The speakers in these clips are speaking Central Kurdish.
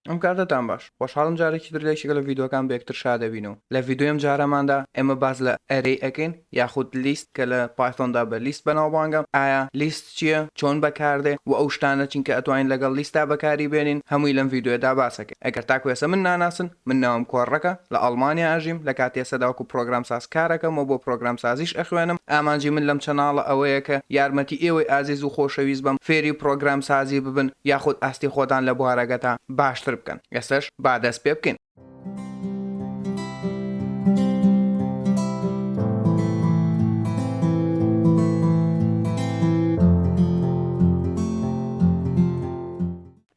ئەم کاتتان باش خۆشحاڵم جارێکی تر لێکێکە لە ڤیدیۆکان بە یەکتر شادەبینەوە لە ڤیدیۆم جارەماندا ئێمە باز لە ئەرێی ئەکەین یاخود لیست کە لە پایسۆندا بە لیست بەناوبانگە ئایا لیست چییە چۆن بەکاردێ و ئەو شتانە چینکە ئەتوانین لەگەڵ لیستا بەکاری بێنین هەمووی لەم ڤیدیۆدا باسەکە ئەگەر تاکو ئێستا من ناناسن من ناوم کۆڕەکە لە ئەڵمانیا ئاژیم لە کاتی ئێستاداوەکو پرۆگرام ساز کارەکەمەوە بۆ پرۆگرام سازیش ئەخوێنم ئامانجی من لەم چەناڵە ئەوەیە کە یارمەتی ئێوەی ئازیز و خۆشەویست بم فێری پرۆگرام سازی ببن یاخود ئاستی خۆتان لە بوارەگەتا باشتر بکەن ئێستاش با دەست پێ بکەین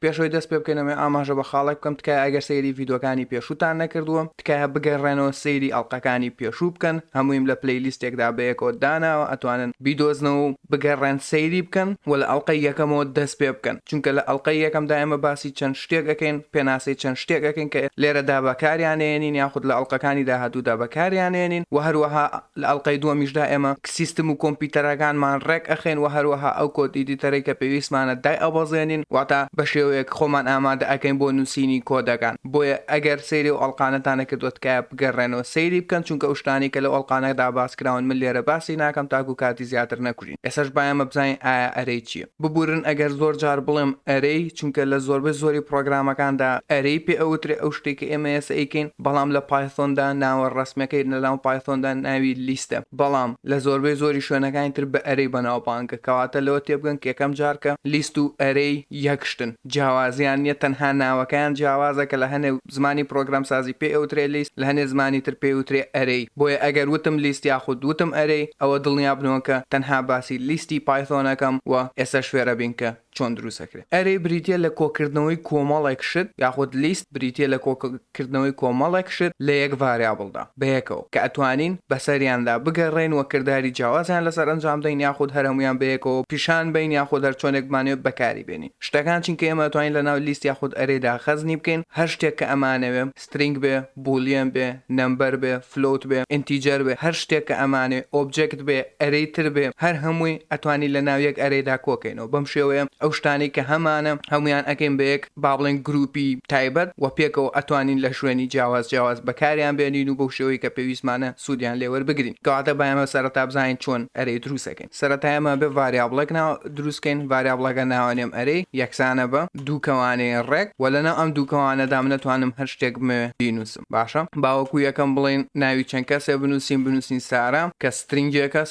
پێشەوەی دەست پێ بکەینەوە ئاماژە بە خاڵێک بکەم تکایە ئەگەر سەیری ڤیدیۆکانی پێشووتان نەکردووە تکایە بگەڕێنەوە سەیری ئەڵقەکانی پێشوو بکەن هەموویم لە پلەیلیستێکدا بەیەکەوە داناوە ئەتوانن بیدۆزنەوە و بگەڕێن سەیری بکەن و لە ئەڵقەی یەکەمەوە دەست پێ بکەن چونکە لە ئەڵقەی یەکەمدا ئێمە باسی چەند شتێک ئەکەین پێناسەی چەند شتێک ئەکەین کە لێرەدا بەکاریانێنین یاخود لە ئەڵقەکانی داهاتوودا بەکاریانێنین و هەروەها لە ئەڵقەی دووەمیشدا ئێمە سیستم و کۆمپیوتەرەکانمان ڕێک ئەخێن و هەروەها ئەو کۆد ئیدیتەرەی کە پێویستمانە دای ئەبەزێنین واتە بە شێوەیەک خۆمان ئامادە ئەکەین بۆ نووسینی کۆدەکان بۆیە ئەگەر سەیری و ئەڵقانەتانە کردووە تکایە بگەڕێنەوە سەیری بکەن چونکە ئەو شتانی کە لە ئەڵقانەدا باسکراون من لێرە باسی ناکەم تاکو کاتی زیاتر نەکوژین ئێستاش بایەمە بزانین ئایا ئەرەی چییە ببورن ئەگەر زۆر جار بڵێم ئەرەی چونکە لە زۆربەی زۆری پرۆگرامەکاندا ئەرەی پێ ئەوترێ ئەو شتێکی ئێمە ئێستا ئەیکەین بەڵام لە پایسۆندا ناوە ڕەسمیەکەی لەناو پایسۆندا ناوی لیستە بەڵام لە زۆربەی زۆری شوێنەکانی تر بە ئەرەی بەناوبانگە کەواتە لەوە تێبگەن کە یەکەم جارکە لیست و ئەرەی یەکشتن جیاوازیان نیە تەنها ناوەکەیان جیاوازە کە لە هەنێ زمانی پرۆگرام سازی پێ ئەوترێ لیست لە هەنێ زمانی تر پێ وترێ ئەرەی بۆیە ئەگەر وتم لیست یاخود وتم ئەرەی ئەوە دڵنیا بنەوە کە تەنها باسی لیستی پایسۆنەکەم و ئێستا شوێرە بین کە چۆن دروستەکرێت ئەرەی بریتە لە کۆکردنەوەی کۆمەڵێک شت یاخود لیست بریتە لە کۆکردنەوەی کۆمەڵێک شت لە یەک ڤاریابڵدا بەیەکەوە کە ئەتوانین بەسەریاندا بگەڕێن و کردداری جیاوازیان لەسەر ئەنجام دەین یاخود هەرهەمویان بەیەکەوە پیشان بین یاخود هەر چۆنێک بمانێت بەکاری بێنین شتەکان چینکە ئێمە ئەتوانین لەناو لیست یاخود ئەرەیدا خەزنی بکەین هەر شتێک کە ئەمانەوێ سترینگ بێ بولیەن بێ نەمبەر بێ فلۆت بێ ئینتیجەر بێ هەر شتێک کە ئەمانێ ئۆبجێکت بێ ئەرەی تر بێ هەر هەمووی ئەتوانین لەناو یەک ئەرەیدا کۆکەینەوە بەم شێوەیە ئەو شتانی کە هەمانە هەمویان ئەکەین بە یەک با بڵێن گروپی تایبەت و پێکەوە ئەتوانین لە شوێنی جیاواز بەکاریان بێنین و بەو شێوەی کە پێویستمانە سوودیان لێوەربگرین کەواتە بایەمە سەرەتا بزانین چۆن ئەرەی دروستەکەین سەرەتایەمە بێ ڤاریابڵێک دروستکەین ڤاریابڵەکە ناوانێم ئەرەی یەکسانە بە دوو کەوانەی ڕێک و لەناو ئەم دوو کەوانەدا من نەتوانم هەر شتێک بینوسم باشە باوەکو یەکەم بڵێن ناوی چەند کەسێ بنووسین سارا کە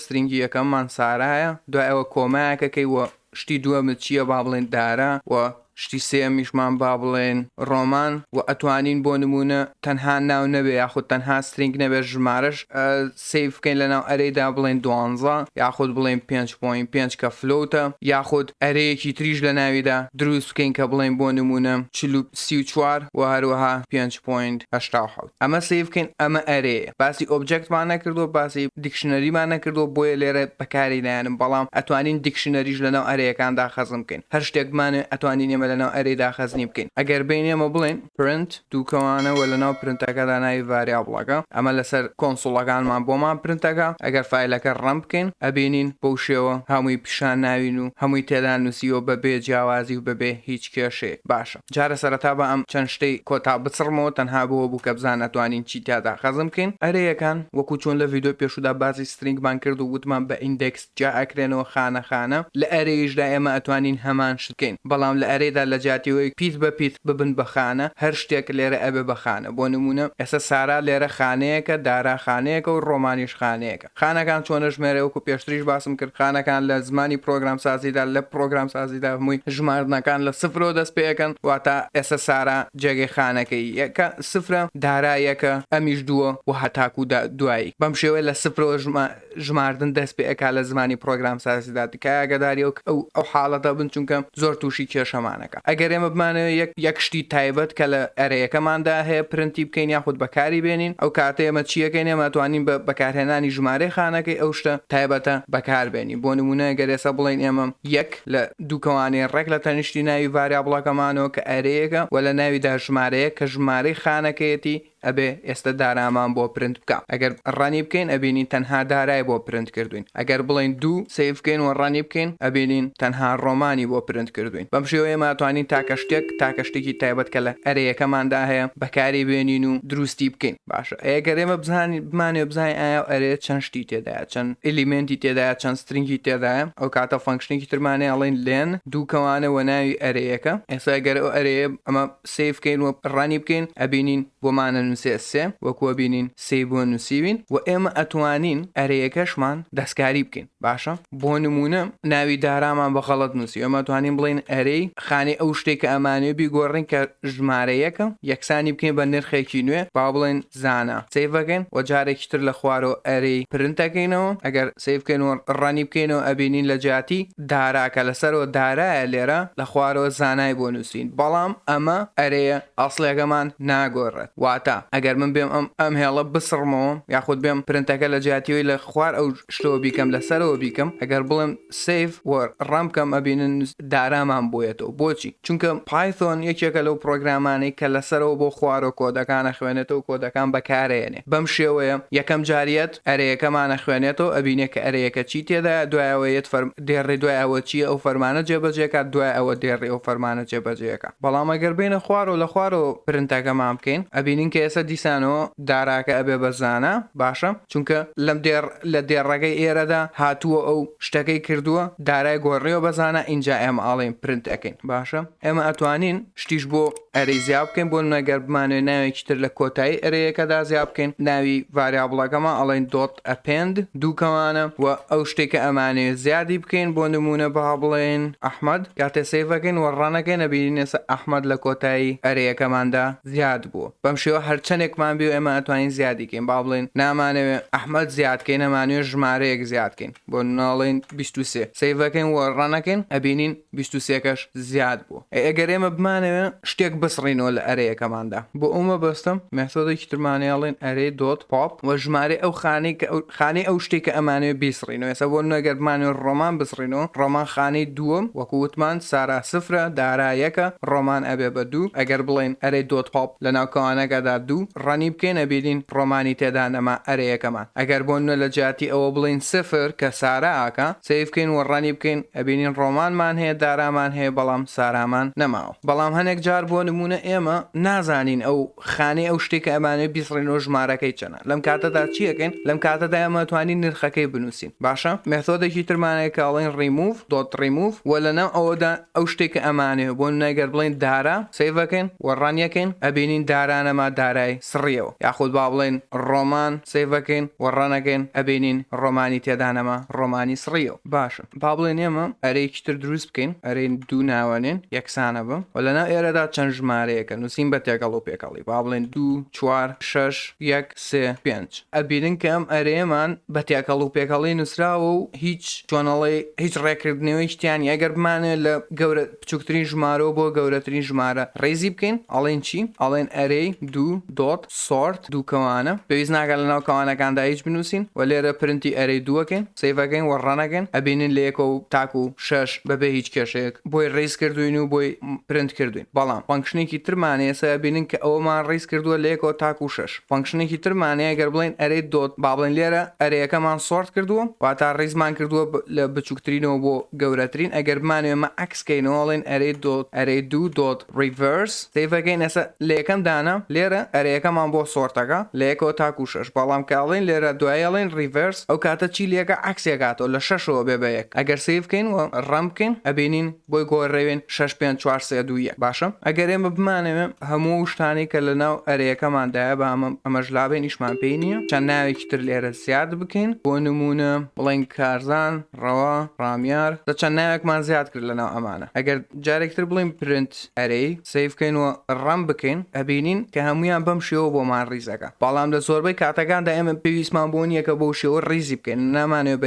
سترینگی یەکەممان سارایە دوای ئەوە کۆمایەکەکەی وە شتی دووەمت چییە با بڵێن دارە و شتی سێمیشمان با بڵێن ڕۆمان و ئەتوانین بۆ نمونە تەنها ناو نەبێ یاخود تەنها سترینگ نەبێ ژمارەش سیف بکەین لەناو ئەرەیدا بڵێن 12 یاخود بڵێن 5.5 کە فلۆتە یاخود ئەرەیەکی تریش لە ناویدا دروست بکەین کە بڵێن بۆ نمونە 34 و هەروەها 5.87 ئەمە سیف بکەین ئەمە ئەرەیە باسی ئۆبجێکتمان نەکردو باسی دیکشنەریمان نەکردو بۆیە لێرە بەکاری نایانم بەڵام ئەتوانین دیکشنەریش لەناو ئەرەیەکاندا خەزم بکەین هەر شتێکمانە ئەتوانین ئێمە لەناو ئەرەیدا خەزنی بکەین ئەگەر بینێمە بڵێن پرنت دووکەوانە و لەناو پرنتەکەدا ناوی ڤاریابڵەکە ئەمە لەسەر کۆنسۆڵەکانمان بۆمان پرنتەکە ئەگەر فایلەکە ڕەم بکەین ئەبینین بەو شێوە هەمووی پیشان ناوین و هەمووی تێدا نووسیوە بەبێ جیاوازی و بەبێ هیچ کێشەیە باشە جارە سەرەتا بە ئەم چەند شتەی کۆتا بچڕمەوە تەنها بۆ بوو کە بزان ئەتوانین چی تیادا خەزم بکەین ئەرەیەکان وەکو چۆن لە ڤیدیۆ پێشودا باسی سترینگمان کرد و وتمان بە ئیندێکس جا ئەکرێنەوە خانە لە ئەرەیشدا ئێمە ئەتوانین هەمان شت بکەین بەڵام لە ئەرەیدا لە جاتیەوەی پیت بە پیت ببن بەخانە هەر شتێک لێرە ئەبێ بەخانە بۆ نمونە ئێستا سارا لێرە خانەیەکە دارا خانەیەکە و ڕۆمانیش خانەیەکە خانەکان چۆنە ژمێرە وەکو پێشتریش باسم کرد خانەکان لە زمانی پرۆگرام سازیدا لە پرۆگرام سازیدا هەمووی ژماردنەکان لە سفرەوە دەست پێەکەن واتە ئێستا سارا جێگەی خانەکەی یەکە سفرە دارا یەکە ئەمیش دووە و هەتاکو دوایی بەم شێوەیە لە سفرەوە ژماردن دەست پێەکا لە زمانی پرۆگرام سازیدا تکایە ئاگاداری ئەو حاڵەتە بن چونکە زۆر تووشی کێشەمانەکە ئەگەر ئێمە بمانەوە یەک شتی تایبەت کە لە ئەرەیەکەماندا هەیە پرنتی بکەین یاخود بەکاری بێنین ئەو کاتە ئێمە چیەکەین ئێمە ئەتوانین بە بەکارهێنانی ژمارەی خانەکەی ئەو شتە تایبەتە بەکاربێنی بۆ نمونە ئەگەر ئێستا بڵێن ئێمە یەک لە دووکەوانەی ڕێک لە تەنیشتی ناوی ڤاریابڵەکەمانەوە کە ئەرەیەکە و لە ناویدا ژمارەیە کە ژمارەی خانەکەیەتی ئەبێ ئێستا دارامان بۆ پرنت بکە ئەگەر ڕانی بکەین ئەبینین تەنها دارای بۆ پرنت کردوین ئەگەر بڵین دوو سیف بکەین و ڕانی بکەین ئەبینین تەنها ڕۆمانی بۆ پرنت کردوین بەم شێوەیە ئێمە ئەتوانین تاکە شتێکی تایبەت کە لە ئەرەیەکەماندا هەیە بەکاری بێنین و دروستی بکەین. باشە ئەگەر ئێمە بمانێ بزانین ئایا ئەرەیە چەند شتی تێدایە، چەند ئلیمنتی تێدایە، چەند سترینگی تێدایە، ئەو کاتە فانکشنێکی ترمانێ ئەڵێن لێن دووکەوانە وە ناوی ئەرەیەکە. ئێستا ئەگەر ئەو ئەرەیە ئەمە سیفکەین و ڕانی بکەین ئەبینین بۆمانە نووسێ سێ وەکووە بینین سێ بۆ نووسیوین و ئێمە ئەتوانین ئەرەیەکەشمان دەستکاری بکەین. باشە بۆ نمونە ناوی دارامان بە غەڵەت نووسی، ئێمە توانین بڵێن ئەرەی خانەی ئەو شتێکە ئەمانێ بیگۆڕین کە ژمارەیەکە یەکسانی بکەین بە نرخێکی نوێ با بڵێن زانە سیڤەکەین و جارێکی تر لە خوارەوە ئەرەی پرنتەکەینەوە. ئەگەر سیڤکەین و ڕانی بکەینەوە ئەبینین لە جاتی داراکە لەسەرەوە دارایە لێرە لە خوارەوە زانای بۆ نووسین، بەڵام ئەمە ئەرەیە ئەسڵێکەمان ناگۆڕێت. واتە ئەگەر من بێم ئەم هێڵە بسڕمەوە یاخود بێم پرنتەکە لە جیاتیەوەی لە خوار ئەو شتەوە بیکەم لەسەرەوە بیکەم، ئەگەر بڵێم سیف و ڕام بکەم ئەبینن دارامان بۆیێتەوە. بۆچی؟ چونکە پایسۆن یەکێکە لەو پرۆگرامانەی کە لەسەرەوە بۆ خوارە کۆدەکانە خوێنێتەوە کۆدەکان بەکارێنێ. بەم شێوەیە یەکەم جاریەت ئەرەیەکەمانە خوێنێتەوە ئەبینێ کە ئەرەیەکە چی تێدا، دوایەوەیەت دێڕێ دوای ئەوە چیە ئەو فەرمانە جێبەجێکات، دوای ئەوە دێڕێ ئەو فەرمانە جێبەجێەکە. بەڵام ئەگەر بینە خوارەوە لە خوارەوە پرنتەکەمان بکەین ئەبینین کە ئێستا دیسانەوە داراکە ئەبێ بەزانە. باشە چونکە لە دێڕەکەی ئێرەدا هاتووە ئەو شتەکەی کردووە دارای گۆڕیەوە بەزانە، اینجا ئێمە ئاڵێن پرنت ئەکەین. باشە ئێمە ئەتوانین شتیش بۆ ئەرەی زیاب بکەین، بۆ نەگەر بمانوێت ناوێکی تر لە کۆتایی ئەرەیەکەدا زیاب بکەین، ناوی ڤاریابڵەکەمان ئەڵێن دۆت ئەپێند دووکەوانە و ئەو شتێکە ئەمانەیە زیادی بکەین. بۆ نمونە با بڵێن ئەحمەد، کاتێ سیڤەکەین و ڕانەکەین ئەبینین ئێستا ئەحمەد لە کۆتایی ئەرەیەکەماندا زیاد بووە. بەم شێوە هەرچەندێکمان بێ ئێمە ئەتوانین زیادیکەین. با بڵێن نامانەوێت ئەحمەد زیادکەین، ئەمانوێت ژمارەیەک زیادکەین، بۆ ناڵێن 23 سیڤەکەین و ڕانەکەین ئەبینین 23کەش زیاد بوو. ئەگەر ئێمە بمانەوێت شتێک بسڕینەوە لە ئەرەیەکەماندا، بۆ ئەومە بەستم مێثۆدێکی ترمانیاڵێن ئەرەی دۆت پاپ و ژمارە ئەو خانەی ئەو شتێکە ئەمانوێت بیسڕینەوە. ئێستا بۆ نەگەر بمانوێت ڕۆمان بسڕینەوە، ڕۆمان خانەی دووەم وەکووتمان سارا سفرە دارا یەکە ڕۆمان ئەبێ بە دوو. ئەگەر بڵێن ئەرەی دۆت پاپ لە ناوکەوانەکەدا دوو ڕانی بکەین ئەبینین ڕۆمانی تێدا نەما ئەرەیەکەمان. ئەگەر بۆ نە لە جاتی ئەوە بڵین سفر کە سارا ئاکە سیفکەین و ڕانی بکەین ئەبینین ڕۆمانمان هەیە دارامان هەیە بەڵام سارامان نەماوە. بەڵام هەنێک جار بۆ نمونە ئێمە نازانین ئەو خانەی ئەو شتێکە ئەمانێت بیسڕینەوە ژمارەکەی چەنە. لەم کاتەدا چیەکەین؟ لەم کاتەدا ئێمە توانین نرخەکەی بنووسین. باشە مێثۆدێکی ترمانەیە کە ئەڵێن ریموڤ دۆت ریموڤ و لەناو ئەوەدا ئەو شتێکە ئەمانێت بۆ نەگەر بڵین دارا سیڤەکەین و ڕانیەکەین ئەبینین دارانەما دارای سڕیەوە، یاخود با بڵێن ڕۆمان سیڤەکەین و ڕانەکەین ئەبینین ڕۆمانی تێدانەما ڕۆمانی سڕیەوە. باشە با بڵێن ئێمە ئەرەیەکی تر دروست بکەین، ئەرەی دوو ناوەنێن یەکسانە بم و لەناو ئێرەدا چەند ژمارەیەکە نووسین بە تێگەڵ و پێکەڵی، با بڵێن 2 4 6 1 3 5 ئەبینین کە ئەم ئەرەیەمان بە تێکەڵ و پێکەڵی نووسراوە و هیچ چۆنەڵێ هیچ ڕێکردنەوەی شتیان ئەگەر بمانێت لە گەورە بچووکترین ژمارەوە بۆ گەورەترین ژمارە ڕێزی بکەین ئەڵێن چی؟ ئەڵێن ئەرەی دوو دۆت سۆرت دووکەوانە، پێویست ناکات لە ناو کەوانەکاندا هیچ بنووسین و لێرە پرنتی ئەرەی دووەکەین سیڤەکەین و ڕانەکەین ئەبینین لە 1 و تاک و 6 بەبێ هیچ کێشەیەک بۆی ڕێز کردوین و بۆی پرنت کردوین. بەڵام فانکشنێکی ترمانەیە ئێستا ئەبینین کە ئەوەمان ڕێز کردووە لە 1 و تاک و 6. فانکشنێکی ترمانەیە گەر بڵێن ئەرەی دۆت با بڵێن لێرە ئەرەیەکەمان سۆرت کردووە واتە ڕێزمان کردووە لە بچووکترینەوە بۆ گەورەترین. ئەگەر بمانوێ ئەمە عەکسکەینەوە ئەڵێن ئەرەی دوو دۆت ریڤەرس سیڤەکەین ئێستا لە یەکەم دانە لێرە ئەرەیەکەمان بۆ سۆرتەکە لە 1 و تاک و 6. بەڵام کە ئەڵێن لێرە دوای ئەڵێن ریڤەرس ئەو کاتە چی لێکە عەکسێکاتەوە لە 6ەوە بێ بە 1. ئەگەر سیڤکەین و ڕەم بکەین ئەبینین بۆی گۆڕێوێن 6 5 4 3 2 1. باشە ئەگەر ئێمە بمانەوێت هەموو شتانی کە لە ناو ئەرەیەکەماندایە بە ئەمەش لابێن ئیشمان پێی نییە چەند ناوێکی تر لێرە زیاد بکەین، بۆ نمونە بڵێن کارزان ڕەوا ڕامیار دە چەند ناوێکمان زیاد کرد لە ناو ئەمانە. ئەگەر جارێکتر بڵین پرنت ئەرەی سیڤکەین و ڕەم بکەین ئەبینین کە هەمویان بەم شێوە بۆمان ڕیزەکە. بەڵام لە زۆربەی کاتەکاندا ئێمە پێویستمان بۆ نییە کە بەو شێوە ڕیزی بکەین، نامانوێت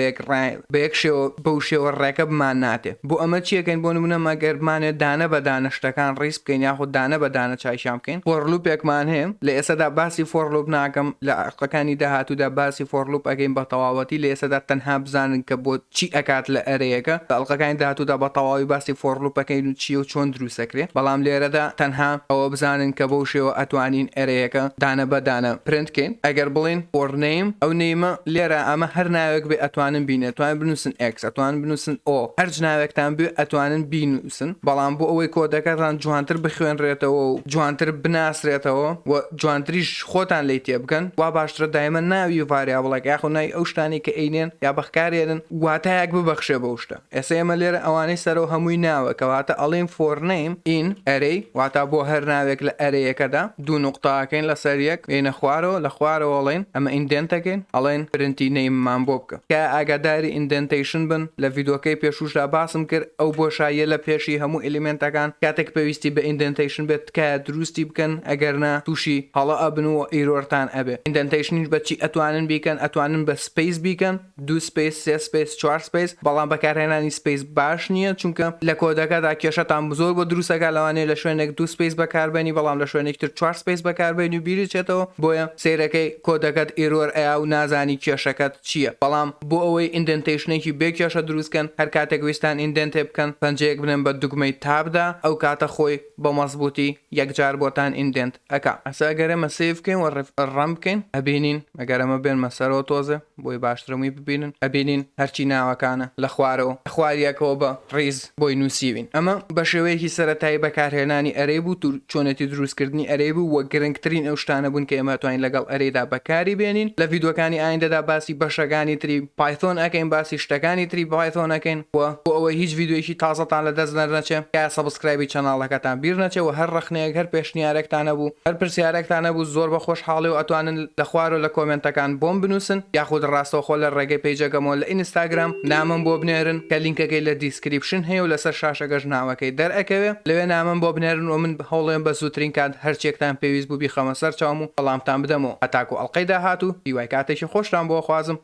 بە یەک شێوە بەو شێوە ڕێکە بمان ناتێ. بۆ ئەمە چیەکەین؟ بۆ نمونە مەگەر بمانێت دانە بە دانە شتەکان ڕیز بکەین یاخود دانە بە دانە چایشان بکەین فۆرلوپێکمان هەیە. لە ئێستادا باسی فۆرلوپ ناکەم، لە ئەرقەکانی داهاتوودا باسی فۆرلوپ ئەگەین بە تەواوەتی. لە ئێستادا تەنها بزانن کە بۆ چی ئەکات لە ئەرەیەکە. لە ئەڵقەکانی داهاتوودا بە تەواوی باسی فۆرلوپەکەین و چی و چۆن دروستەکرێت. بەڵام لێرەدا تەنها ئەوە بزانن کە بەو شێوە ئەتوانین ئەرەیەکە دانە بە دانە پرنتکەین. ئەگەر بڵین فۆرنەیم ئەو نەیمە لێرە ئەمە هەر ناوێک بێ ئەتوانن بینێت، ئەتوانن بنووسن X، ئەتوانن بنووسن O، هەر ناوێکتان بێ ئەتوانن بینووسن بەڵام بۆ ئەوەی کۆدەکەتان جوانتر بخوێنرێتەوە و جوانتر بناسرێتەوە و جوانتریش خۆتان لی تێ بکەن وا باشترە دایمە ناوی ڤاریابڵێک یاخۆ ناوی ئەو شتانی کە ئەینێن یا بەخکارێنن واتایەک ببەخشێ بەو شتە. ئێستا ئێمە لێرە ئەوانەی سەرەوە هەمووی ناوە کەواتە ئەڵێن فۆر نەیم ئین ئەرەی واتە بۆ هەر ناوێک لە ئەرەیەکەدا دوو نوقتاکەین لەسەر یەک بینە خوارەوە لە خوارەوە ئەڵێن ئەمە ئیندێنتەکەین ئەڵێن پرنتی نەیممان بۆ بکە کە ئاگاداری ئیندێنتیشن بن لە ڤیدۆکەی پێشوشدا باسم کرد ئەو بۆشاییە لە پێشی هەموو ئلیمنتەکان کاتێک پێویستی بە ئیندێنتیشن بێت تکایە دروستی بکەن ئەگەرنا تووشی هەڵە ئەبن و ئیرۆرتان ئەبێ. ئیندێنتیشنیش بەچی ئەتوانن بیکەن ئەتوانن بە سپیس بیکەن 2 سپیس 3 سپیس 4 سپیس بەڵام بەکارهێنانی سپیس باش نییە چونکە لە کۆدەکەدا کێشەتان زۆر بۆ دروستەکە لەوانەیە لە شوێنێک 2 سپیس بەکاربێنی بەڵام لە شوێنێکتر 4 سپیس بەکاربێنی و بیری چێتەوە بۆیە سیرەکەی کۆدەکەت ئیرۆر ئەیا و نازانی کێشەکەت چییە. بەڵام بۆ ئەوەی ئیندێنتیشنێکی بێ کێشە دروستکەن هەر کاتێک ویستان ئیندێنتێ بکەن پەنجەیەک بنێن بە دوگمەی تابدا ئەو کاتە خۆی بە مەزبوطی یەکجار بۆتان ئیندێنت ئەکا. ئەسا ئەگەرێمە سیڤ بکەین و ڕەم بکەین ئەبینین ئەگەرەمە بێنمە سەرەوە تۆزە بۆی باشترەمووی ببینن ئەبینین هەرچی ناوەکانە لە خوارەوە خواریەکەوە بە ڕیز بۆی نووسیوین. ئەمە بە شێوەیەکی سەرەتایی بەکارهێنانی ئەرەی بوو و چۆنێتی دروستکردنی ئەرەی بوو وە گرنگترین ئەو شتانە بوون کە ئێمە توانین لەگەڵ ئەرەیدا بەکاری بێنین. لە ڤیدۆکانی ئایندەدا باسی بەشەکانی تری پایسۆن ئەکەین باسی شتەکانی تری پایسۆن ئەکەین و بۆ ئەوەی هیچ ڤیدۆیەکی تازەتان لە دەست نەچێ یا سەبسکڕایبی چەناڵەکەتان بیر نەچێ و هەر ڕخنەیەک هەر پێشنیارێکتانە بوو هەر پرسیارێکتانە بوو زۆر بە خۆشحاڵی و ئەتوانن لە خوارەوە لە کۆمنتەکان بۆم بنووسن یاخود ڕاستەوخۆ لە ڕێگەی پیجەکەمەوە لە ئینستاگرام نامم بۆ بنێرن کە لینکەکەی لە دیسکریپشن هەیە و لەسەر شاشەکەش ناوەکەی دەرئەکەوێ لەوێ نامم بۆ بنێرن و من هەوڵێم بە زووترین کات هەرچێکتان پێویست بوو بیخەمە سەر چاوم و وەڵامتان بدەمەوە هەتاکو ئەڵقەی داهات و هیوای کاتێکی خۆشتان بۆ خوازم.